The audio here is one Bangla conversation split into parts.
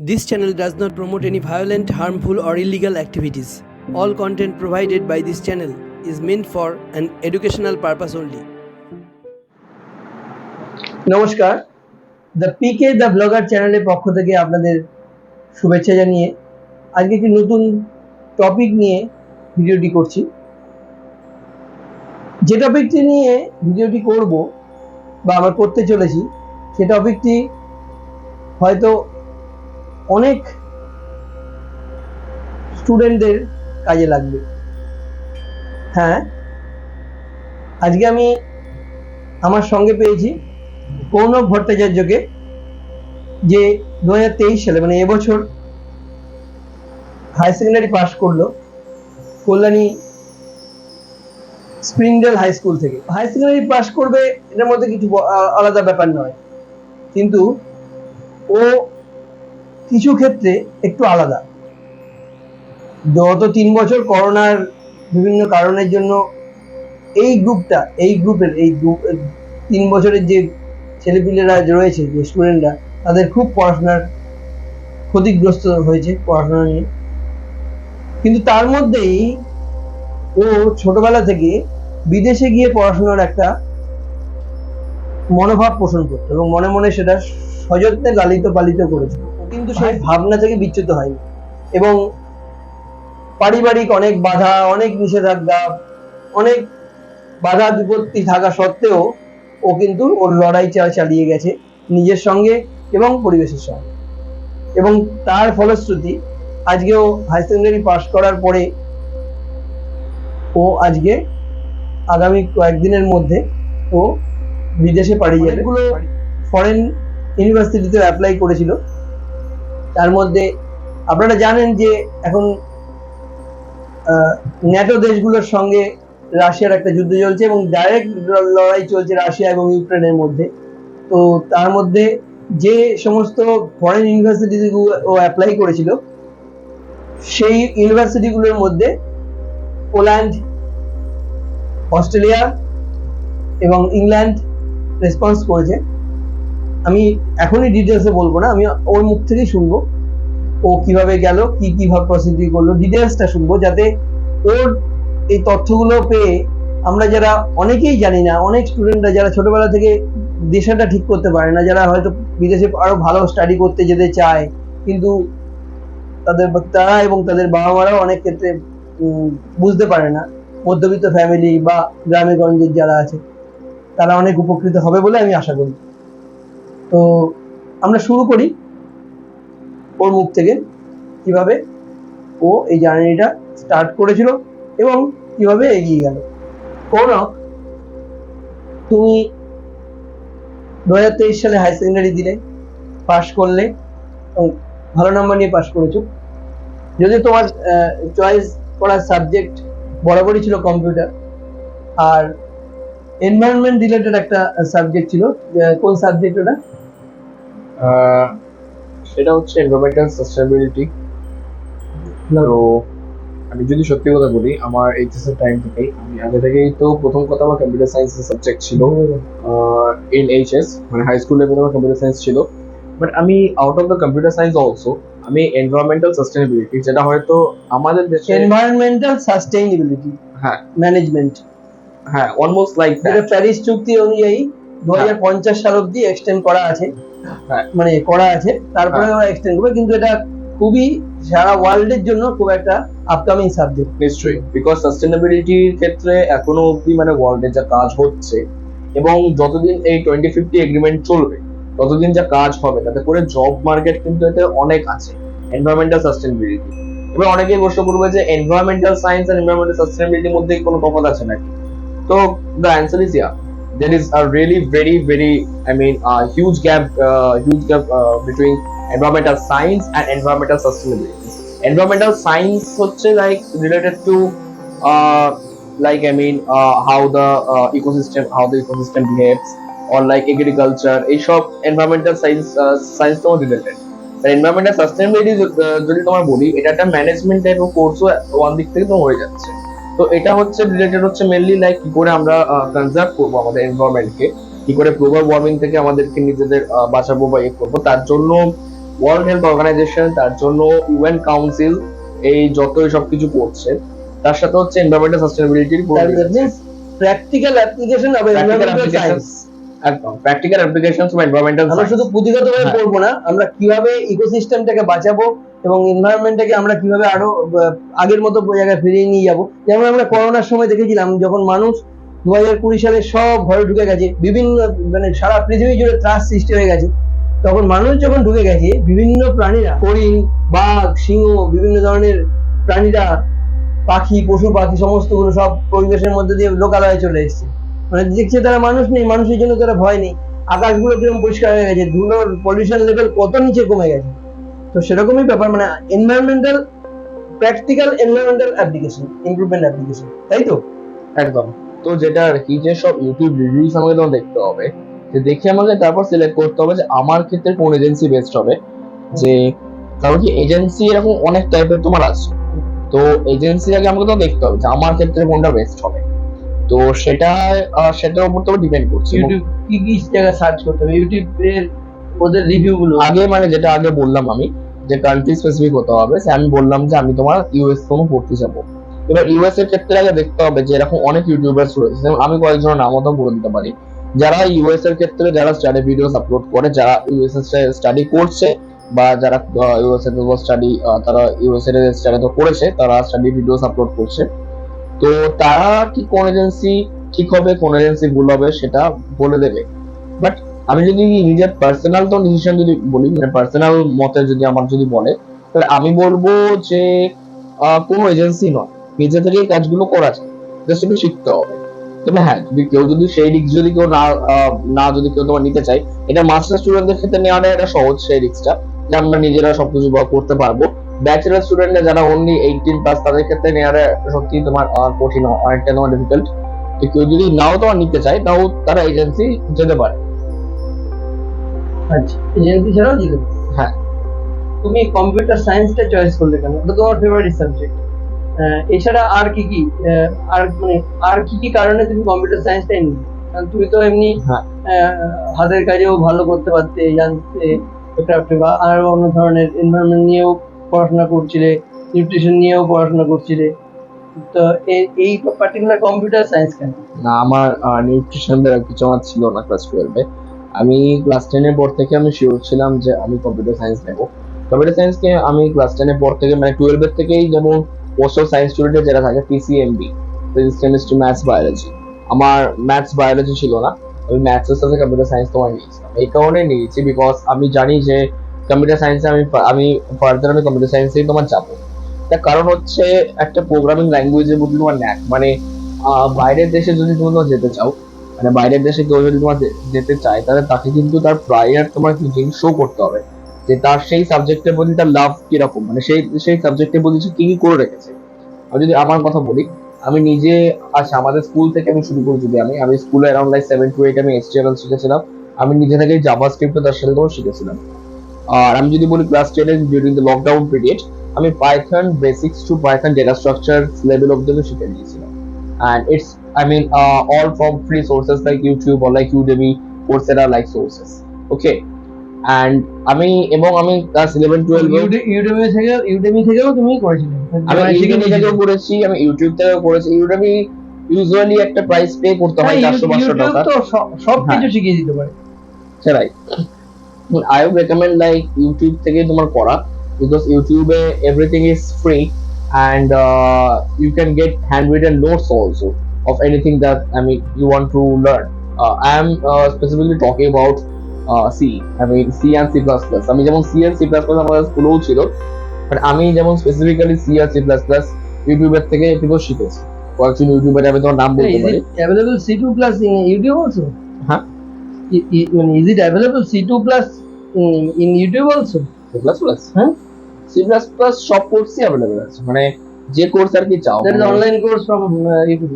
This channel does not promote any violent, harmful, or illegal activities. All content provided by this channel is meant for an educational purpose only. নমস্কার, দ্য পিকে দ্য ব্লগার চ্যানেলের পক্ষ থেকে আপনাদের শুভেচ্ছা জানিয়ে আজকে একটি নতুন টপিক নিয়ে ভিডিওটি করছি। যে টপিকটি নিয়ে ভিডিওটি করব বা আমরা করতে চলেছি সে টপিকটি হয়তো অনেক স্টুডেন্টদের কাজে লাগবে। হ্যাঁ, আজকে আমি আমার সঙ্গে পেয়েছি কৌনব ভট্টাচার্যকে, যে 2023 সালে মানে এবছর হাই সেকেন্ডারি পাশ করলো কল্যাণী স্প্রিংডেল হাই স্কুল থেকে। হাই সেকেন্ডারি পাশ করবে এটার মধ্যে কিছু আলাদা ব্যাপার নয়, কিন্তু ও কিছু ক্ষেত্রে একটু আলাদা। গত 3 বছর করোনার বিভিন্ন কারণের জন্য এই গ্রুপের 3 বছরের যে ছেলেপিলেরা রয়েছে, যে স্টুডেন্টরা, তাদের খুব পড়াশোনার ক্ষতিগ্রস্ত হয়েছে পড়াশোনা নিয়ে। কিন্তু তার মধ্যেই ও ছোটবেলা থেকে বিদেশে গিয়ে পড়াশোনার একটা মনোভাব পোষণ করতো এবং মনে মনে সেটা সযত্নে লালিত পালিত করেছিল। ও কিন্তু সেই ভাবনা থেকে বিচ্যুত হয়নি এবং পারিবারিক অনেক বাধা, অনেক নিষেধাজ্ঞা, অনেক বাধা বিপত্তি থাকা সত্ত্বেও ও কিন্তু ওর লড়াই চালিয়ে গেছে নিজের সঙ্গে এবং পরিবেশের সঙ্গে। এবং তার ফলশ্রুতি আজকে ও হাই সেকেন্ডারি পাশ করার পরে ও আজকে আগামী কয়েকদিনের মধ্যে ও বিদেশে পাড়ি যাবে। এগুলো ফরেন ইউনিভার্সিটিতে অ্যাপ্লাই করেছিল। তার মধ্যে আপনারা জানেন যে এখন ন্যাটো দেশগুলোর সঙ্গে রাশিয়ার একটা যুদ্ধ চলছে এবং ডাইরেক্ট লড়াই চলছে রাশিয়া এবং ইউক্রেনের মধ্যে। তো তার মধ্যে যে সমস্ত ফরেন ইউনিভার্সিটিগুলো ও অ্যাপ্লাই করেছিল সেই ইউনিভার্সিটিগুলোর মধ্যে পোল্যান্ড, অস্ট্রেলিয়া এবং ইংল্যান্ড রেসপন্স করেছে। আমি এখনই ডিটেলসে বলবো না, আমি ওর মুখ থেকেই শুনবো ও কিভাবে গেল, কিভাবে প্রসিডিউর করলো, ডিটেলসটা শুনবো, যাতে ওর এই তথ্যগুলো পেয়ে আমরা যারা অনেকেই জানি না, অনেক স্টুডেন্টরা যারা ছোটবেলা থেকে দেশটা ঠিক করতে পারে না, যারা হয়তো বিদেশে আরো ভালো স্টাডি করতে যেতে চায়, কিন্তু তারা এবং তাদের বাবা মারাও অনেক ক্ষেত্রে বুঝতে পারে না, মধ্যবিত্ত ফ্যামিলি বা গ্রামে গঞ্জের যারা আছে তারা অনেক উপকৃত হবে বলে আমি আশা করি। তো আমরা শুরু করি ওর মুখ থেকে, কিভাবে ও এই জার্নিটা স্টার্ট করেছিল এবং কিভাবে এগিয়ে গেল। কৌনব, তুমি 2023 সালে হাই সেকেন্ডারি দিলে, পাশ করলে এবং ভালো নাম্বার নিয়ে পাশ করেছো। যদি তোমার চয়েস করার সাবজেক্ট বরাবরই ছিল কম্পিউটার, আর এনভায়রনমেন্ট রিলেটেড একটা সাবজেক্ট ছিল। কোন সাবজেক্ট ওটা? সেটা হচ্ছে এনভায়রনমেন্টাল সাস্টেনেবিলিটি। তো আমি যদি সত্যি কথা বলি, আমার এইচএস এর টাইম থেকেই, আমি আগে থেকেই তো প্রথম কথা আমার কম্পিউটার সায়েন্সের সাবজেক্ট ছিল ইন এইচএস, মানে হাই স্কুল লেভেলে আমার কম্পিউটার সায়েন্স ছিল। বাট আমি out of the computer science also আমি এনভায়রনমেন্টাল সাস্টেনেবিলিটি, যেটা হয়তো আমাদের দেশে এনভায়রনমেন্টাল সাস্টেইনেবিলিটি, হ্যাঁ ম্যানেজমেন্ট, হ্যাঁ অলমোস্ট লাইক যেটা প্যারিস চুক্তি অনুযায়ী 2050 সাল অবধি এক্সটেন্ড করা আছে, হ্যাঁ মানে করা আছে, তারপরে ওরা এক্সটেন্ড করবে। কিন্তু এটা খুবই সারা ওয়ার্ল্ডের জন্য খুব একটা আপকামিং সাবজেক্ট। নিশ্চয়ই, বিকজ সাস্টেনেবিলিটির ক্ষেত্রে এখনো অব্দি মানে ওয়ার্ল্ডে যা কাজ হচ্ছে এবং যতদিন এই 2050 এগ্রিমেন্ট চলবে ততদিন যা কাজ হবে, তাতে করে জব মার্কেট কিন্তু এতে অনেক আছে এনভায়রনমেন্টাল সাস্টেনেবিলিটি। এবার অনেকেই প্রশ্ন করবে যে এনভায়রনমেন্টাল সায়েন্স আর এনভায়রনমেন্টাল সাস্টেনেবিলিটির মধ্যে কোনো তফাৎ আছে নাকি? তো the answer is yeah, there is a really very huge gap between environmental science and environmental sustainability. Environmental science হচ্ছে like related to how the ecosystem behaves, or like agriculture, এইসব environmental science তো related। environmental sustainability যদি তোমার বলি, এটা একটা ম্যানেজমেন্ট টাইপ অফ কোর্সও ওয়ান দিক থেকে তো হয়ে যাচ্ছে। তো এটা হচ্ছে রিলেটেড হচ্ছে মেনলি লাইক কি করে আমরা কনজার্ভ করবো আমাদের এনভায়রনমেন্টকে, কি করে গ্লোবাল ওয়ার্মিং থেকে আমাদেরকে নিজেদের বাঁচাবো বা করবো, তার জন্য ওয়ার্ল্ড হেলথ অর্গানাইজেশন, তার জন্য ইউএন কাউন্সিল, এই যতই সবকিছু করছে, তার সাথে হচ্ছে এনভায়রনমেন্টাল সাস্টেনেবিলিটির practical application of environmental science. একদম প্র্যাকটিক্যাল অ্যাপ্লিকেশনস অফ এনভায়রনমেন্টাল আমরা শুধু পুঁথিগতভাবে হ্যাঁ। পড়বো না, আমরা কিভাবে ইকোসিস্টেমটাকে বাঁচাবো এবং এনভায়রনমেন্টটাকে আমরা কিভাবে আরো আগের মতো জায়গায় ফিরিয়ে নিয়ে যাবো। যেমন আমরা করোনার সময় দেখেছিলাম, যখন মানুষ 2020 সালে সব ঘরে ঢুকে গেছে, বিভিন্ন মানে সারা পৃথিবী জুড়ে ত্রাস সৃষ্টি হয়ে গেছে, তখন মানুষ যখন ঢুকে গেছে, বিভিন্ন প্রাণীরা, হরিণ, বাঘ, সিংহ, বিভিন্ন ধরনের প্রাণীরা, পাখি, পশু পাখি সমস্তগুলো সব পরিবেশের মধ্যে দিয়ে লোকালয়ে চলে এসেছে। মানে দেখছে তারা মানুষ নেই, মানুষের জন্য তারা ভয় নেই, আকাশগুলো কিরকম পরিষ্কার হয়ে গেছে, ধুলোর পলিউশন লেভেল কত নিচে কমে গেছে। তো সেরকমই ব্যাপার, মানে environmental, practical environmental application, improvement application, তাই তো? একদম। তো যেটা আর কি, যে সব ইউটিউব রিভিউস আমাকে তোমার দেখতে হবে, যে দেখে আমাকে তারপর সিলেক্ট করতে হবে যে আমার ক্ষেত্রে কোন এজেন্সি বেস্ট হবে। যে কারণ কি এজেন্সি এরকম অনেক টাইপের তোমার আছে, তো এজেন্সি আগে আমাকে তো দেখতে হবে যে আমার ক্ষেত্রে কোনটা বেস্ট হবে। তো সেটার উপর তো ডিপেন্ড করছে। ইউটিউব কি কি জায়গায় সার্চ করতে হবে, ইউটিউবের ওদের রিভিউ গুলো আগে মানে যেটা আগে বললাম আমি, যে কান্ট্রি স্পেসিফিক হতে হবে। আমি বললাম যে আমি তোমার ইউএস কোনো পড়তে যাবো, এবার ইউএস এর ক্ষেত্রে আগে দেখতে হবে যে এরকম অনেক ইউটিউবার্স রয়েছে, যেমন আমি কয়েকজনের নাম মতো বলে দিতে পারি, যারা ইউএস এর ক্ষেত্রে যারা স্টাডি ভিডিওস আপলোড করে, যারা ইউএস এর স্টাডি করছে, বা যারা ইউএস এর স্টাডি, তারা ইউএস এর স্টাডি তো করেছে, তারা স্টাডি ভিডিওস আপলোড করছে। তো তারা কি কোন এজেন্সি ঠিক হবে, কোন এজেন্সি ভুল হবে, সেটা বলে দেবে। বাট আমি যদি নিজের পার্সোনাল তো ডিসিশন যদি বলি, মানে পার্সোনাল মতে যদি আমার যদি বলে, তাহলে আমি বলবো যে কোনো এজেন্সি নয়, নিজে থেকেই কাজগুলো করা যায়, জাস্ট একটু শিখতে হবে। তবে হ্যাঁ, যদি কেউ যদি সেই রিস্ক যদি কেউ না যদি কেউ তোমার নিতে চাই, এটা মাস্টার স্টুডেন্টদের ক্ষেত্রে নেওয়াটা এটা সহজ, সেই রিস্কটা যে আমরা নিজেরা সবকিছু করতে পারবো। ব্যাচেলার স্টুডেন্টরা যারা অনলি 18+, তাদের ক্ষেত্রে নেওয়াটা সত্যি তোমার কঠিন, অনেকটা তোমার ডিফিকাল্ট। তো কেউ যদি নাও তোমার নিতে চায়, তাও তারা এজেন্সি যেতে পারে। আচ্ছা, এজেন্সি ছাড়াও দিল। হ্যাঁ। তুমি কম্পিউটার সায়েন্সটা চয়েস করলে কেন? ওটা তোমার ফেভারিট সাবজেক্ট। এছাড়া আর কি কি আর মানে আর কি কি কারণে তুমি কম্পিউটার সায়েন্সটাই নিলে? কারণ তুমি তো এমনি হ্যাঁ। হাতের কাজেও ভালো করতে পারতে, জানতে, ক্রাফটে বা আরো অন্য ধরনের এনভায়রনমেন্ট নিয়েও পড়াশোনা করছিলে, নিউট্রিশন নিয়েও পড়াশোনা করছিলে, তো এই পার্টিকুলার কম্পিউটার সায়েন্স কেন? না, আমার নিউট্রিশন কিছু আমার ছিল না ক্লাস 12-এ। আমি ক্লাস 10 এর পর থেকে আমি শিওর ছিলাম যে আমি কম্পিউটার সায়েন্স নেব। কম্পিউটার সায়েন্সকে আমি ক্লাস 10 এর পর থেকে, মানে 12 এর থেকেই, যেমন মোস্ট অফ সায়েন্স স্টুডেন্টের যেটা থাকে PCMB, physics chemistry maths biology, আমার ম্যাথস বায়োলজি ছিল না, আমি ম্যাথসের সাথে কম্পিউটার সায়েন্স তোমার নিয়েছিলাম। এই কারণে নিয়েছি বিকজ আমি জানি যে কম্পিউটার সায়েন্সে আমি ফার্দার আমি কম্পিউটার সায়েন্সেই তোমার যাবো। তার কারণ হচ্ছে একটা প্রোগ্রামিং ল্যাঙ্গুয়েজের প্রতি তোমার ন্যাক, মানে বাইরের দেশে যদি তুমি যেতে চাও, মানে বাইরের দেশে কেউ যদি তোমার যেতে চায়, তাহলে তাকে কিন্তু তার প্রায়র তোমার টিচিং শো করতে হবে যে তার সেই সাবজেক্টের প্রতি তার লাভ কিরকম, মানে সেই সাবজেক্টের প্রতি সে কি কি করে রেখেছে। আমি যদি আমার কথা বলি, আমি নিজে, আচ্ছা আমাদের স্কুল থেকে আমি শুরু করি, যদি আমি স্কুলে অ্যারাউন্ড লাইক 7 to 8 আমি HTML শিখেছিলাম, আমি নিজে থেকেই জাভাস্ক্রিপ্ট তার সাথে তোমার শিখেছিলাম। আর আমি যদি বলি class 10 during the lockdown period, আমি Python basics to Python data structure level of the শিখে নিয়েছিলাম। And it's, I mean, all from free sources like YouTube or like Udemy, Coursera like sources. Okay. And আমি ক্লাস 11-12 ইউডেমি থেকেও তুমি করেছিলে? আমি ইউডেমি থেকেও করেছি, আমি ইউটিউব থেকেও করেছি। ইউডেমি ইউজুয়ালি একটা প্রাইস পে করতে হয় 400-500 টাকা, তো সবকিছু শিখিয়ে দিতে পারে। সেটাই। I would recommend like YouTube থেকে তোমার করা, because YouTube A everything is free and you can get handwritten notes also of anything that you want to learn. I am specifically talking about C, C and C++. আমি যেমন C and C++ আমাদের স্কুলেও ছিল, বাট আমি যেমন স্পেসিফিক্যালি C and C++ ইউটিউবের থেকে একটু শিখেছি। কয়েকজন ইউটিউবারে আমি তোমার নাম বলতে পারি। Available C2+ in YouTube also? হ্যাঁ, is it available C2+ in YouTube also? C++? হ্যাঁ, C++ সব কোর্সই अवेलेबल আছে, মানে যে কোর্স আর কি চাও। There is online course from YouTube?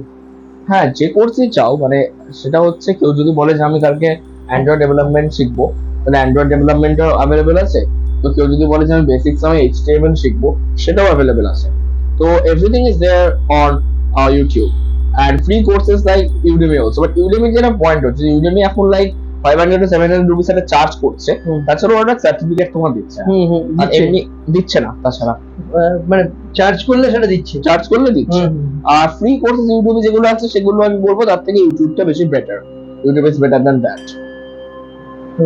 হ্যাঁ, যে কোর্সই চাও, মানে সেটা হচ্ছে কেউ যদি বলে যে আমি কালকে অ্যান্ড্রয়েড ডেভেলপমেন্ট শিখবো, তাহলে অ্যান্ড্রয়েড ডেভেলপমেন্টও अवेलेबल আছে। তো কেউ যদি বলে যে আমি বেসিক্স HTML শিখবো, সেটাও अवेलेबल আছে। তো everything is there on YouTube, and free courses like Udemy also. But Udemy যেটা পয়েন্ট হচ্ছে, Udemy এখন লাইক 500 to 700 রুপিস একটা চার্জ করছে, তাছাড়া ওরা সার্টিফিকেট তোমার দিচ্ছে না। আর দিচ্ছে। এমনি দিচ্ছে না, তাছাড়া মানে চার্জ করলে সেটা দিচ্ছে। চার্জ করলে দিচ্ছে। আর ফ্রি কোর্সেস ইউটিউবে যেগুলো আছে সেগুলো আমি বলবো তার থেকে ইউটিউবটা বেশি better. YouTube is better than that.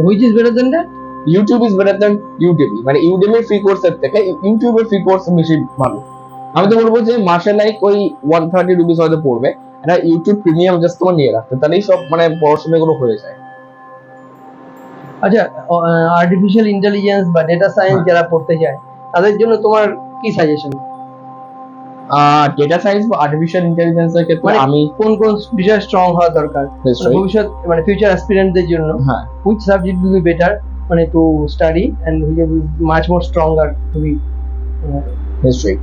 Which is better than that? YouTube is better than Udemy. মানে ইউডেমির ফ্রি কোর্সের থেকে ইউটিউবের ফ্রি কোর্স বেশি ভালো। আমি তো বলবো যে মাসে লাইক ওই 130 রুপিস হয়তো পড়বে, একটা ইউটিউব প্রিমিয়াম জাস্ট তোমার নিয়ে রাখতে, তাহলেই সব মানে পড়াশোনা গুলো হয়ে যায়। আচ্ছা, আর্টিফিশিয়াল ইন্টেলিজেন্স বা ডেটা সায়েন্স যারা পড়তে যায় তাদের জন্য তোমার কি সাজেশন? ডেটা সায়েন্স বা আর্টিফিশিয়াল ইন্টেলিজেন্সের ক্ষেত্রে মানে আমি কোন কোন বিষয়ে স্ট্রং হওয়া দরকার নিশ্চয়ই। ভবিষ্যৎ মানে ফিউচার অ্যাসপিরেন্টদের জন্য? হ্যাঁ, which subject will be better মানে to study and which will be much more stronger to be নিশ্চয়ই।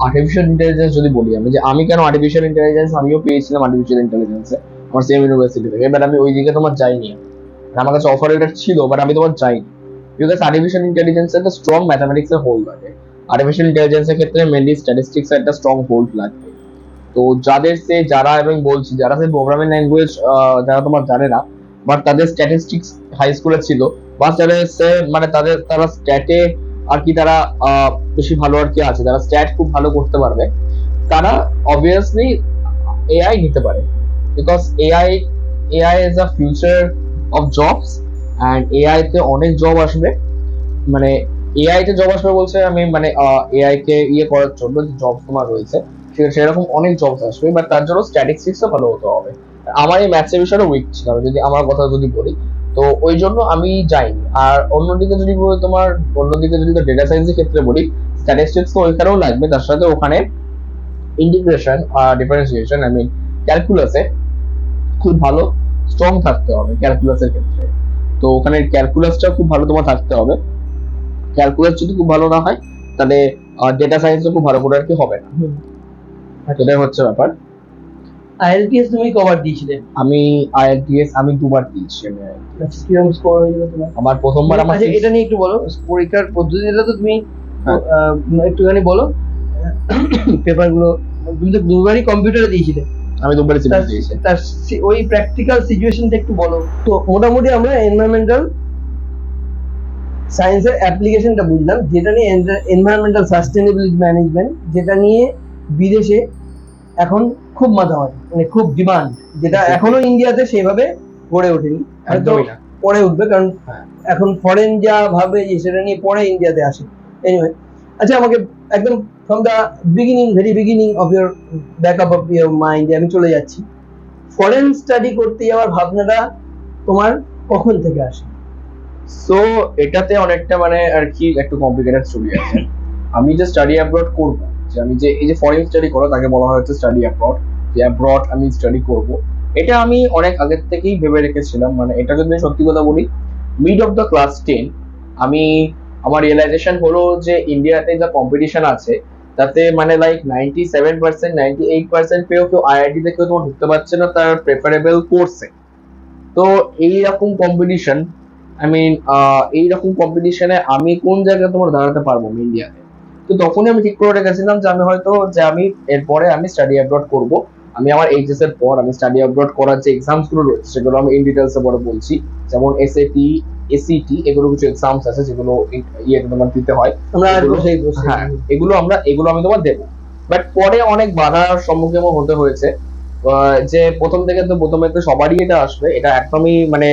আর্টিফিশিয়াল ইন্টেলিজেন্স যদি বলি আমি, যে আমি কেন আর্টিফিশিয়াল ইন্টেলিজেন্স, আমিও পেয়েছিলাম আর্টিফিশিয়াল ইন্টেলিজেন্সে আমার সেম ইউনিভার্সিটি থেকে, বাট আমি ওই দিকে তোমার যাইনি। আমার কাছে অফার লেটার ছিল, বাট আমি তোমার যাইনি। বিকজ আর্টিফিশিয়াল ইন্টেলিজেন্সে একটা স্ট্রং ম্যাথামেটিক্সের হোল্ড লাগে। আর্টিফিশিয়াল ইন্টেলিজেন্সের ক্ষেত্রে মেনলি স্ট্যাটিস্টিক্সের একটা স্ট্রং হোল্ড লাগবে। তো যারা এবং বলছি যারা সেই প্রোগ্রামিং ল্যাঙ্গুয়েজ যারা তোমার জানে না, বাট তাদের স্ট্যাটিস্টিক্স হাই স্কুলে ছিল, বা যারা মানে তারা স্ট্যাটে আর কি তারা বেশি ভালো আর কি আছে, যারা স্ট্যাট খুব ভালো করতে পারবে, তারা অবভিয়াসলি এআই নিতে পারে। Because AI is a future of jobs, and AI তে অনেক জব আসবে। মানে এআই তে জব আসবে বলছে আমি, মানে এআই কে করার জন্য যে জব তোমার রয়েছে সেরকম অনেক জব আসবে, বাট তার জন্য স্ট্যাটিস্টিক্সও ভালো হতে হবে। আমার এই ম্যাথসের বিষয়টা উইক ছিলাম, যদি আমার কথা যদি বলি, তো ওই জন্য আমি যাইনি। আর অন্যদিকে যদি বলি তোমার, অন্যদিকে যদি ডেটা সায়েন্সের ক্ষেত্রে বলি, স্ট্যাটিস্টিক্স তো ওইখানেও লাগবে, তার সাথে ওখানে ইন্টিগ্রেশন আর ডিফারেন্সিয়েশন আই মিন ক্যালকুলাসে খুব ভালো স্ট্রং থাকতে হবে ক্যালকুলাসের ক্ষেত্রে। তো ওখানে ক্যালকুলাসটা খুব ভালো তোমার থাকতে হবে। ক্যালকুলাস যদি খুব ভালো না হয়, তাহলে ডেটা সায়েন্সও খুব ভালো করে আর কি হবে না। এটাই হচ্ছে ব্যাপার। আইএলটিএস তুমি কভার দিয়েছিলে? আমি আইএলটিএস আমি 2বার দিয়েছি। আচ্ছা, কিরকম স্কোর হয়েছিল তোমার? আমার প্রথমবার আমার আচ্ছা, এটা নিয়ে একটু বলো, পরীক্ষার পদ্ধতিটা তো তুমি একটুখানি বলো। পেপারগুলো তুমি তো 2বারই কম্পিউটারে দিয়েছিলে। আমি 2বারই সিলেবাস দিয়েছি। তার ওই প্র্যাকটিক্যাল সিচুয়েশনটা একটু বলো। তো মোটামুটি আমরা এনভায়রনমেন্টাল সায়েন্সের অ্যাপ্লিকেশনটা বুঝলাম, যেটা নিয়ে এনভায়রনমেন্টাল সাস্টেনেবিলিটি ম্যানেজমেন্ট, যেটা নিয়ে বিদেশে এখন খুব মাথামাতি, মানে খুব ডিমান্ড, যেটা এখনো ইন্ডিয়াতে সেভাবে গড়ে ওঠেনি, হয়তো পরে উঠবে, কারণ এখন ফরেন যা ভাবে যে সেটা নিয়ে পরে ইন্ডিয়াতে আসে। এনিওয়ে, আচ্ছা, আমাকে একদম from the beginning, very beginning of your backup of your mind আমি চলে যাচ্ছি। ফরেন স্টাডি করতে যাওয়ার ভাবনাটা তোমার কখন থেকে আসে? সো এটাতে অনেকটা মানে আর কি একটু কমপ্লিকেটেড স্টোরি আছে। আমি যে স্টাডি অ্যাব্রড করব, যে আমি যে এই যে ফরেন স্টাডি করো তাকে বলা হয় হচ্ছে স্টাডি অ্যাব্রড, যে অ্যাব্রড আমি স্টাডি করব, এটা আমি অনেক আগের থেকেই ভেবে রেখেছিলাম। মানে এটা যদি সত্যি কথা বলি, মিড অফ দ্য ক্লাস 10 আমি আমার রিয়েলাইজেশন হলো যে ইন্ডিয়াতে যা কম্পিটিশন আছে তাতে মানে লাইক 97% 98% পেয়েও কেউ আইআইটি তে কেউ তোমার ঢুকতে পারছে না তার প্রেফারেবল কোর্সে। তো এইরকম কম্পিটিশন এইরকম কম্পিটিশনে আমি কোন জায়গায় তোমার দাঁড়াতে পারবো ইন্ডিয়াতে। তো তখনই আমি ঠিক করে রেখেছিলাম যে আমি হয়তো যে আমি এরপরে আমি স্টাডি অ্যাব্রড করব। আমি আমার এইচএস এর পর আমি স্টাডি অ্যাব্রড করার যে এক্সামস গুলো রয়েছে সেগুলো আমি ইন ডিটেলসে পরে বলছি, যেমন এসএটি, এসিটি, এগুলো কিছু এক্সামস আছে যেগুলো তোমার দিতে হয়। হ্যাঁ, এগুলো আমি তোমার দেবো। বাট পরে অনেক বাধার সম্মুখীন আমার হতে হয়েছে। যে প্রথমে তো সবারই এটা আসবে, এটা একদমই মানে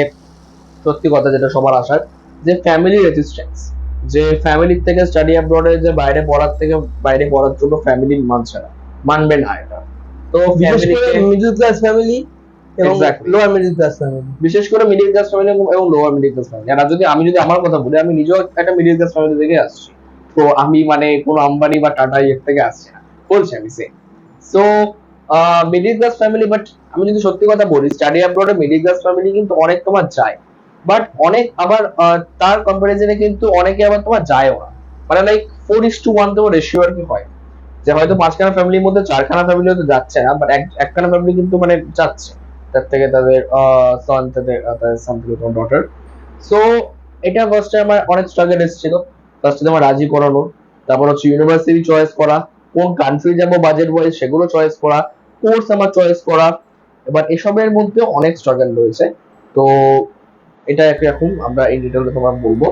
সত্যি কথা, যেটা সবার আসার, যে ফ্যামিলি রেজিস্ট্যান্স, যে ফ্যামিলির থেকে স্টাডি অ্যাব্রডে যে বাইরে পড়ার জন্য ফ্যামিলি মানবে না এটা। তো মিডল ক্লাস ফ্যামিলি এবং লোয়ার মিডল ক্লাস ফ্যামিলি, বিশেষ করে মিডল ক্লাস ফ্যামিলি এবং লোয়ার মিডল ক্লাস ফ্যামিলি। আর যদি আমি আমার কথা বলি, আমি নিজেও একটা মিডল ক্লাস ফ্যামিলি থেকে আসছি। তো আমি মানে কোনো আম্বানি বা টাটা এর থেকে আসছি না, বলছি আমি so middle class family. But আমি যদি সত্যি কথা বলি, স্টাডি অ্যাব্রডে মিডল ক্লাস ফ্যামিলি কিন্তু অনেক তোমার যায়, বাট অনেক আবার তার কম্পারিজনে কিন্তু অনেকে আবার তোমার যায়ও না। মানে লাইক 4:1 তোমার রেশিও আর কি হয়, যে হয়তো 5খানা ফ্যামিলির মধ্যে 4খানা ফ্যামিলি হয়তো যাচ্ছে না, বাট একখানা ফ্যামিলি কিন্তু মানে যাচ্ছে, তার থেকে তাদের সন, তাদের সান থেকে তোমার ডটার। সো এটা ফার্স্টে আমার অনেক স্ট্রাগল এসেছিল। ফার্স্টে তোমার রাজি করানো, তারপর হচ্ছে ইউনিভার্সিটি চয়েস করা, কোন কান্ট্রি যাবো বাজেট ওয়াইজ সেগুলো চয়েস করা, কোর্স আমার চয়েস করা। এবার এসবের মধ্যে অনেক স্ট্রাগল রয়েছে। তো এটা একরকম আমরা এই ডিটেইলে তোমার বলবো।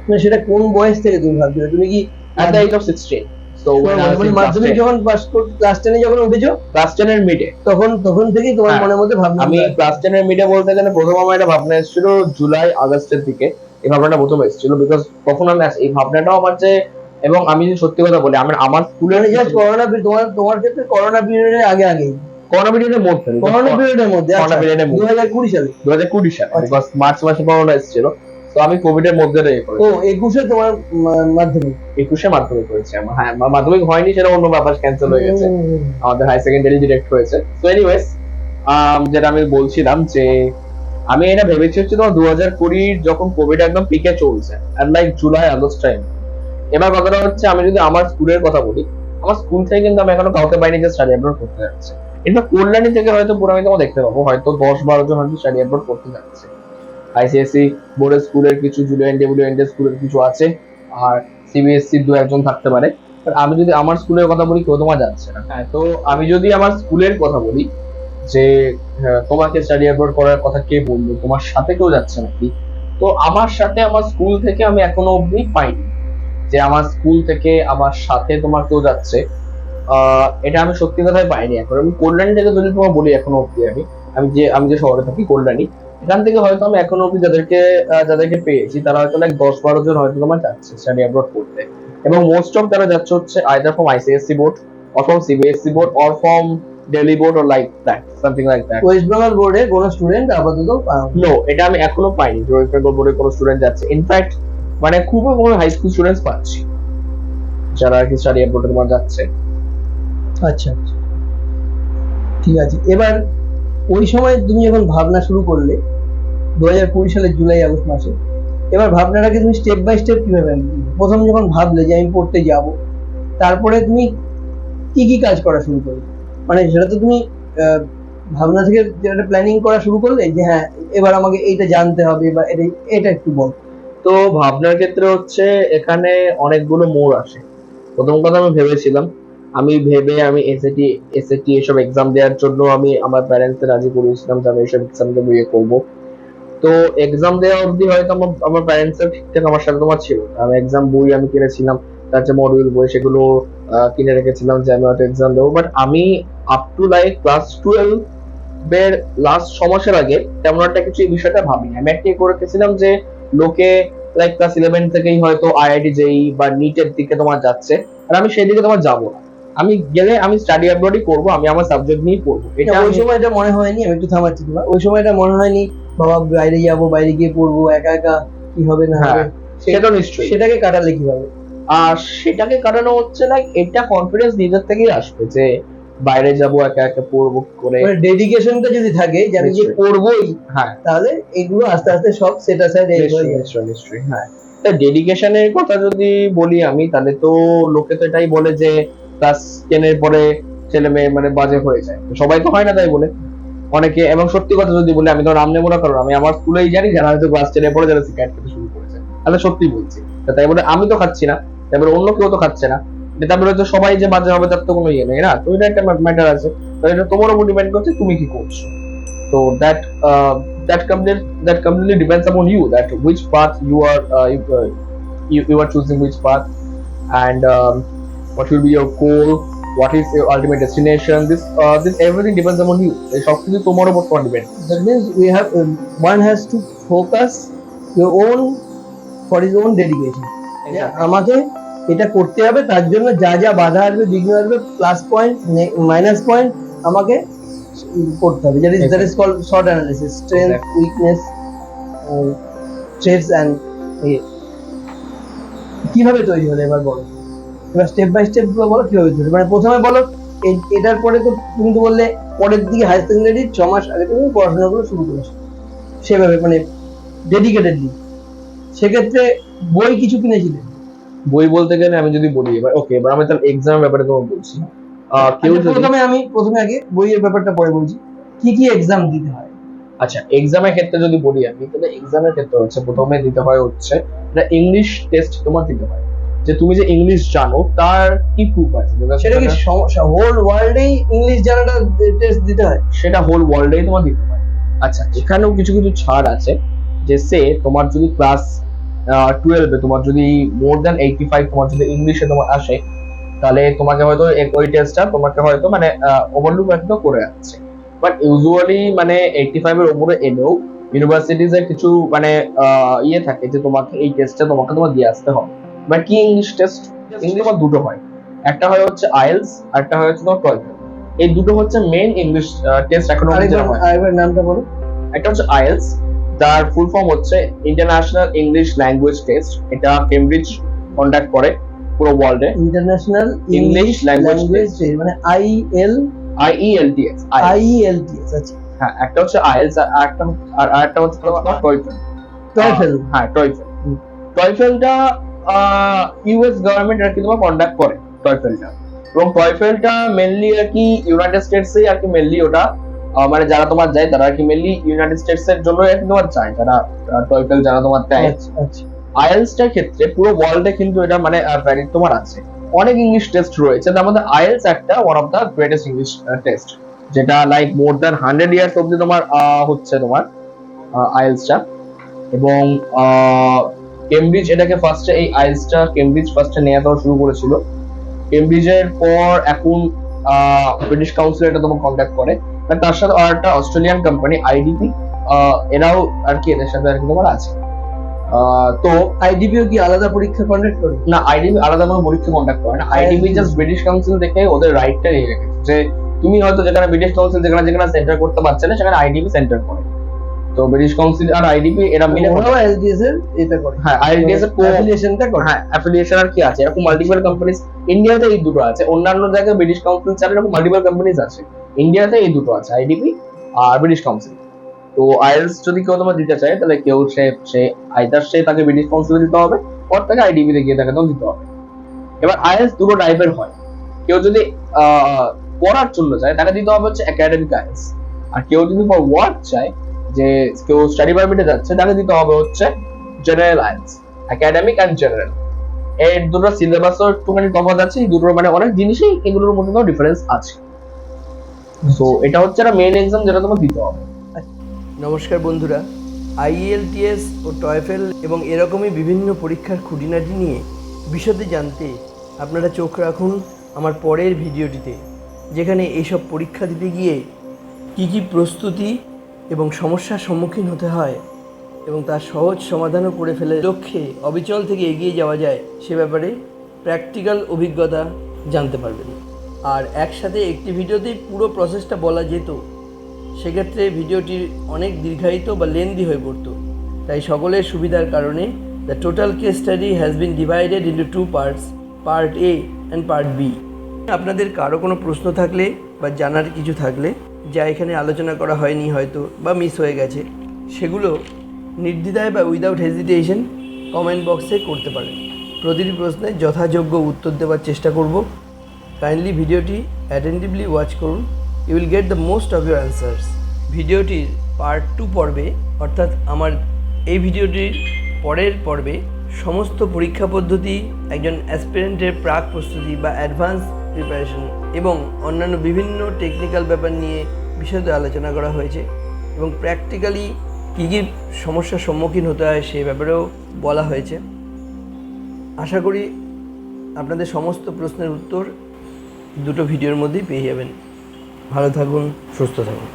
মানে সেটা কোন বয়স থেকে তুমি ভাবছো? তুমি কি at the age of 16, so when I was মানে in মাধ্যমিক যখন পাস ক্লাস 10 এ যখন উঠেছো class 10 এর মিডে, তখন থেকেই তোমার হ্যাঁ, মনের মধ্যে ভাবনা? আমি ক্লাস 10 এর মিডে বলতে গেলে প্রথম আমার একটা ভাবনা এসেছিল জুলাই আগস্টের দিকে। এই ভাবনাটা প্রথম এসেছিল বিকজ তখন আমি এই ভাবনাটাও আমার যে, এবং আমি যদি সত্যি কথা বলি আমার স্কুলের মানে জাস্ট করোনা তোমার ক্ষেত্রে করোনা পিরিয়ডের আগে করোনা পিরিয়ডের মধ্যে, করোনা পিরিয়ডের মধ্যে করোনা পিরিয়ডের মধ্যে 2020 সালে 2020 সালে আচ্ছা। বিকজ মার্চ মাসে করোনা এসেছিল। তো আমি কোভিড এর মধ্যে রয়ে ও 21 এ তোমার মাধ্যমিক? 21 মাধ্যমিক হয়েছে আমার। হ্যাঁ, মাধ্যমিক হয়নি, সেটা অন্য ব্যাপার, ক্যান্সেল হয়ে গেছে, আমাদের হাই সেকেন্ডারি ডিরেক্ট হয়েছে। তো এনিওয়েজ, যেটা আমি বলছিলাম যে আমি এটা ভেবেছি হচ্ছে তোমার 2020 যখন কোভিড একদম পিকে চলছে আর লাইক জুলাই আগস্ট টাইম। এবার কথাটা হচ্ছে আমি যদি আমার স্কুলের কথা বলি, আমার স্কুল থেকে কিন্তু আমি এখনো কাউকে পাইনি যে স্টাডি অ্যাব্রড করতে যাচ্ছে। ইনফ্যাক্ট কল্যাণী থেকে হয়তো পুরো আমি তোমাকে দেখতে পাবো, হয়তো 10-12 জন হয়তো স্টাডি অ্যাব্রড করতে যাচ্ছে। আইসিএসসি বোর্ডের স্কুলের কিছু, জুলিয়ান ডব্লিউএনডি স্কুলের কিছু আছে, আর সিবিএসসি 2-1 থাকতে পারে। আমি যদি আমার স্কুলের কথা বলি, কেউ তোমার যাচ্ছে না। হ্যাঁ, তো আমি যদি আমার স্কুলের কথা বলি যে তোমাকে স্টাডি অ্যাব্রড করার কথা কে বললো, তোমার সাথে কেউ যাচ্ছে নাকি, তো আমার সাথে আমার স্কুল থেকে আমি এখনো অবধি পাইনি যে আমার স্কুল থেকে আমার সাথে তোমার কেউ যাচ্ছে। এটা আমি সত্যি কথাই পাইনি এখন। আমি কল্যাণী থেকে যদি তোমার বলি এখনো অবধি আমি যে শহরে থাকি কল্যাণী, এখান থেকে হয়তো আমি এখনো অবধি যাদেরকে পেয়েছি তারা হয়তো লাইক 10-12 জন হয়তো তোমার যাচ্ছে স্টাডি অ্যাব্রড করতে। এবং মোস্ট অফ তারা যাচ্ছে হচ্ছে either from ICSE board or from CBSE board or from Delhi board or like that, something like that. West Bengal বোর্ডে কোনো স্টুডেন্ট আপাতত নো, এটা আমি এখনো পাইনি যে ওয়েস্ট বেঙ্গল বোর্ডে কোনো স্টুডেন্ট যাচ্ছে। ইনফ্যাক্ট মানে খুবই কোনো হাই স্কুল স্টুডেন্টস পাচ্ছি যারা আর কি স্টাডি অ্যাব্রোডে তোমার যাচ্ছে। আচ্ছা আচ্ছা, ঠিক আছে। এবার ওই সময় তুমি যখন ভাবনা শুরু করলে 2020 সালের জুলাই আগস্ট মাসে, এবার ভাবনাটাকে তুমি স্টেপ বাই স্টেপ কিভাবে আনলে? প্রথম যখন ভাবলে যে আমি পড়তে যাব, তারপরে তুমি কি কি কাজ করা শুরু করলে? মানে সেটা তো তুমি ভাবনা থেকে যেটা প্ল্যানিং করা শুরু করলে যে হ্যাঁ এবার আমাকে এইটা জানতে হবে বা এটা একটু বল। তো ভাবনার ক্ষেত্রে হচ্ছে এখানে অনেকগুলো মোড় আসে। প্রথম কথা আমি ভেবেছিলাম, আমি এসএটি এসব এক্সাম দেওয়ার জন্য আমি আমার প্যারেন্টসকে রাজি করিয়েছিলাম যে আমি এসব এক্সাম দেবো, ইয়ে করবো। তো এক্সাম দেওয়া অবধি হয়তো আমার প্যারেন্টসের ঠিকঠাক আমার সাথে তোমার ছিল। আমি এক্সাম বই আমি কিনেছিলাম, তার যে মডিউল বই সেগুলো কিনে রেখেছিলাম যে আমি হয়তো এক্সাম দেবো। বাট আমি আপ টু লাইক ক্লাস 12 এর লাস্ট 6 মাসের আগে তেমন একটা কিছু এই বিষয়টা ভাবিনি। আমি একটাই করে রেখেছিলাম যে লোকে লাইক ক্লাস 11 থেকেই হয়তো আইআইটি জেই বা নিটের দিকে তোমার যাচ্ছে, আর আমি সেই দিকে তোমার যাবো না। আমি গেলে আমি স্টাডি অ্যাব্রডই করবো, আমি আমার সাবজেক্ট নিয়েই পড়বো। এটা ওই সময় এটা মনে হয়নি, আমি একটু থামাচ্ছি তোমার, ওই সময় এটা মনে হয়নি বাবা বাইরে যাবো, বাইরে গিয়ে পড়বো, একা একা কি হবে না হবে? সেটা নিশ্চয়ই। সেটাকে কাটালে কিভাবে? আর সেটাকে কাটানো হচ্ছে লাইক এটা কনফিডেন্স নিজের থেকেই আসবে যে বাইরে যাবো, একা একা পড়বো করে। মানে ডেডিকেশনটা যদি থাকে যে আমি যে পড়বোই, হ্যাঁ, তাহলে এগুলো আস্তে আস্তে সব সেট আসাইড হয়ে যাবে। নিশ্চয়ই। হ্যাঁ, তা ডেডিকেশনের কথা যদি বলি আমি, তাহলে তো লোকে তো এটাই বলে যে ক্লাস 10 এর পরে ছেলে মেয়ে মানে বাজে হয়ে যায়। তো সবাই তো হয় না তাই বলে অনেকে। এবং সত্যি কথা যদি বলি, আমি তো নাম নেবো না, কারণ আমি আমার স্কুলেই জানি যারা হয়তো ক্লাস 10 এর পরে যারা সিগারেট খেতে শুরু করেছে, তাহলে সত্যি বলছি। তাই বলে আমি তো খাচ্ছি না, তাই বলে অন্য কেউ তো খাচ্ছে না, তারপরে তো সবাই যে বাজে হবে তার তো কোনো ইয়ে নেই না। তো এটা একটা ম্যাটার আছে। তো এটা তোমার উপর ডিপেন্ড করছে তুমি কি করছো। তো that completely depends upon you, that which path you are choosing, which path, and what will be your goal, what is your ultimate destination. This everything depends upon you. এই সবকিছু তোমার উপর depend. That means we have one has to focus your own for his own dedication. আমাকে এটা করতে হবে, তার জন্য যা যা বাধা আসবে, বিঘ্ন আসবে, প্লাস পয়েন্ট মাইনাস পয়েন্ট আমাকে করতে হবে। that is called SWOT analysis, strength, weakness, traits and কিভাবে তৈরি হলো এবার বলো। এবার স্টেপ বাই স্টেপ বলো কিভাবে তৈরি। মানে প্রথমে বলো এটার পরে তো তুমি তো বললে পরের দিকে হায়ার সেকেন্ডারি 6 মাস আগে তুমি পড়াশোনাগুলো শুরু করেছো সেভাবে, মানে ডেডিকেটেডলি। সেক্ষেত্রে বই কিছু কিনেছিলে? বই বলতে গেলে আমি যদি বলি এবার আমি তাহলে এক্সাম ব্যাপারে তোমাকে বলছি। প্রথমে আগে বইয়ের ব্যাপারটা পরে বলছি, কি কি এক্সাম দিতে হয়। আচ্ছা, এক্সামের ক্ষেত্রে যদি বলি আমি, তাহলে এক্সামের ক্ষেত্রে হচ্ছে প্রথমে দিতে হয় হচ্ছে একটা ইংলিশ টেস্ট তোমার দিতে হয়, যে তুমি যে ইংলিশ জানো তার কি প্রুফ আছে। সেটা কি হোল ওয়ার্ল্ডেই ইংলিশ জানাটা টেস্ট দিতে হয়? সেটা হোল ওয়ার্ল্ডেই তোমার দিতে হয়। আচ্ছা, এখানেও কিছু কিছু ছাড় আছে, যে সে তোমার যদি ক্লাস 12-এ তোমার যদি মোর দ্যান 85 তোমার যদি ইংলিশে তোমার আসে, তাহলে তোমাকে হয়তো ওই টেস্টটা তোমাকে হয়তো মানে ওভারলুক একদম করে যাচ্ছে। বাট ইউজুয়ালি মানে 85 এর উপরে এলেও ইউনিভার্সিটিজে কিছু মানে ইয়ে থাকে যে তোমাকে এই টেস্টটা তোমার দিয়ে আসতে হবে। বাট কি ইংলিশ টেস্ট, ইংলিশ তোমার দুটো হয়, একটা হয় হচ্ছে আইএলস, আর একটা হয় হচ্ছে তোমার টয়েফেল। এই দুটো হচ্ছে মেইন ইংলিশ টেস্ট এখন যেটা হয়। আরেকবার নামটা বলো। একটা হচ্ছে আইএলস, যার ফুল ফর্ম হচ্ছে ইন্টারন্যাশনাল ইংলিশ ল্যাঙ্গুয়েজ টেস্ট। এটা কেমব্রিজ কন্ডাক্ট করে পুরো ওয়ার্ল্ডে। ইন্টারন্যাশনাল ইংলিশ ল্যাঙ্গুয়েজ মানে IELTS। আচ্ছা। হ্যাঁ, একটা হচ্ছে আইএলস আর একটা হচ্ছে তোমার টয়েফেল। হ্যাঁ, টয়েফেল। টয়েফেলটা ইউএস গভর্নমেন্ট আর কি তোমার কন্ডাক্ট করে টয়েফেলটা, এবং টয়েফেলটা মেনলি আর কি ইউনাইটেড স্টেটসে আর কি মেনলি ওটা মানে যারা তোমার যায় তারা আর কি মেনলি ইউনাইটেড স্টেটস এর জন্য আর কি তোমার যায়, যারা টয়েফেল যারা তোমার দেয়। আইএলসটার ক্ষেত্রে পুরো ওয়ার্ল্ডে কিন্তু এটা মানে ভ্যালিড তোমার আছে। অনেক ইংলিশ টেস্ট রয়েছে, তার মধ্যে আইএলস একটা one of the greatest English test, যেটা লাইক মোর দ্যান 100 ইয়ার্স অব্দি তোমার হচ্ছে তোমার আইএলসটা। এবং কেমব্রিজ এটাকে ফার্স্টে এই আইএলসটা কেমব্রিজ ফার্স্টে নেওয়া দেওয়া শুরু করেছিল। কেমব্রিজের পর এখন ব্রিটিশ কাউন্সিল এটা তোমার কন্ট্যাক্ট করে, আর তার সাথে আর একটা অস্ট্রেলিয়ান কোম্পানি আইডিপি, এরাও আর কি এদের সাথে আর কি তোমার আছে। তো আইডিপিও কি আলাদা পরীক্ষা কন্ডাক্ট করে? না, আইডিপি আলাদা কোনো পরীক্ষা কন্ডাক্ট করে না। আইডিপি জাস্ট ব্রিটিশ কাউন্সিল থেকে ওদের রাইটটা নিয়ে রেখেছে যে তুমি হয়তো যেখানে ব্রিটিশ কাউন্সিল যেখানে সেন্টার করতে পারছে না, সেখানে আইডিপি সেন্টার করে। তো ব্রিটিশ কাউন্সিল আর আইডিপি এরা মিলে আইএলটিএস এর এটা করে। হ্যাঁ, আইএলটিএস এর অ্যাফিলিয়েশনটা করে। হ্যাঁ, অ্যাফিলিয়েশন আর কি আছে, এরকম মাল্টিপল কোম্পানিজ ইন্ডিয়াতে এই দুটো আছে। অন্যান্য জায়গায় ব্রিটিশ কাউন্সিল ছাড়া এরকম মাল্টিপল কোম্পানিজ আছে, ইন্ডিয়াতে এই দুটো আছে, আইডিপি আর ব্রিটিশ কাউন্সিল। তো আইএলস যদি কেউ তোমার দিতে চায়, তাহলে কেউ সে আইদার সে তাকে ব্রিটিশ কাউন্সিলে দিতে হবে, ওর তাকে আইডিপি তে গিয়ে তাকে তো দিতে হবে। এবার আইএলস দুটো টাইপের হয়, কেউ যদি পড়ার জন্য চায় তাকে দিতে হবে হচ্ছে একাডেমিক আইএলস, আর কেউ যদি ফর ওয়ার্ক চায়, যে কেউ স্টাডি পারমিটে যাচ্ছে, তাকে দিতে হবে হচ্ছে general IELTS, academic and general. এই দুটো সিলেবাসও একটুখানি তফাৎ আছে, এই দুটোর মানে অনেক জিনিসই এগুলোর মধ্যে ডিফারেন্স আছে। সো এটা হচ্ছে একটা মেইন এক্সাম যেটা তোমাকে দিতে হবে। নমস্কার বন্ধুরা, IELTS ও টয়েফেল এবং এরকমই বিভিন্ন পরীক্ষার খুঁটিনাটি নিয়ে বিশদে জানতে আপনারা চোখ রাখুন আমার পরের ভিডিওটিতে, যেখানে এইসব পরীক্ষা দিতে গিয়ে কী প্রস্তুতি এবং সমস্যার সম্মুখীন হতে হয় এবং তার সহজ সমাধানও করে ফেলে লক্ষ্যে অবিচল থেকে এগিয়ে যাওয়া যায় সে ব্যাপারে প্র্যাকটিক্যাল অভিজ্ঞতা জানতে পারবেন। আর একসাথে একটি ভিডিওতেই পুরো প্রসেসটা বলা যেত, সেক্ষেত্রে ভিডিওটি অনেক দীর্ঘায়িত বা লেন্দি হয়ে পড়তো। তাই সকলের সুবিধার কারণে the total case study has been divided into 2 parts, part A and part B. আপনাদের কারো কোনো প্রশ্ন থাকলে বা জানার কিছু থাকলে যা এখানে আলোচনা করা হয়নি হয়তো বা মিস হয়ে গেছে, সেগুলো নির্দ্বিধায় বা উইদাউট হেজিটেশন কমেন্ট বক্সে করতে পারেন। প্রতিটি প্রশ্নের যথাযোগ্য উত্তর দেওয়ার চেষ্টা করব। কাইন্ডলি ভিডিওটি অ্যাটেন্টিভলি ওয়াচ করুন, you will get the most of your answers. ভিডিওটির পার্ট 2 পর্বে, অর্থাৎ আমার এই ভিডিওটির পরের পর্বে সমস্ত পরীক্ষা পদ্ধতি, একজন অ্যাসপিরেন্টের প্রাক প্রস্তুতি বা অ্যাডভান্স প্রিপারেশন এবং অন্যান্য বিভিন্ন টেকনিক্যাল ব্যাপার নিয়ে বিশদে আলোচনা করা হয়েছে এবং প্র্যাকটিক্যালি কী কী সমস্যার সম্মুখীন হতে হয় সেই ব্যাপারেও বলা হয়েছে। আশা করি আপনাদের সমস্ত প্রশ্নের উত্তর দুটো ভিডিওর মধ্যেই পেয়ে যাবেন। ভালো থাকুন, সুস্থ থাকুন।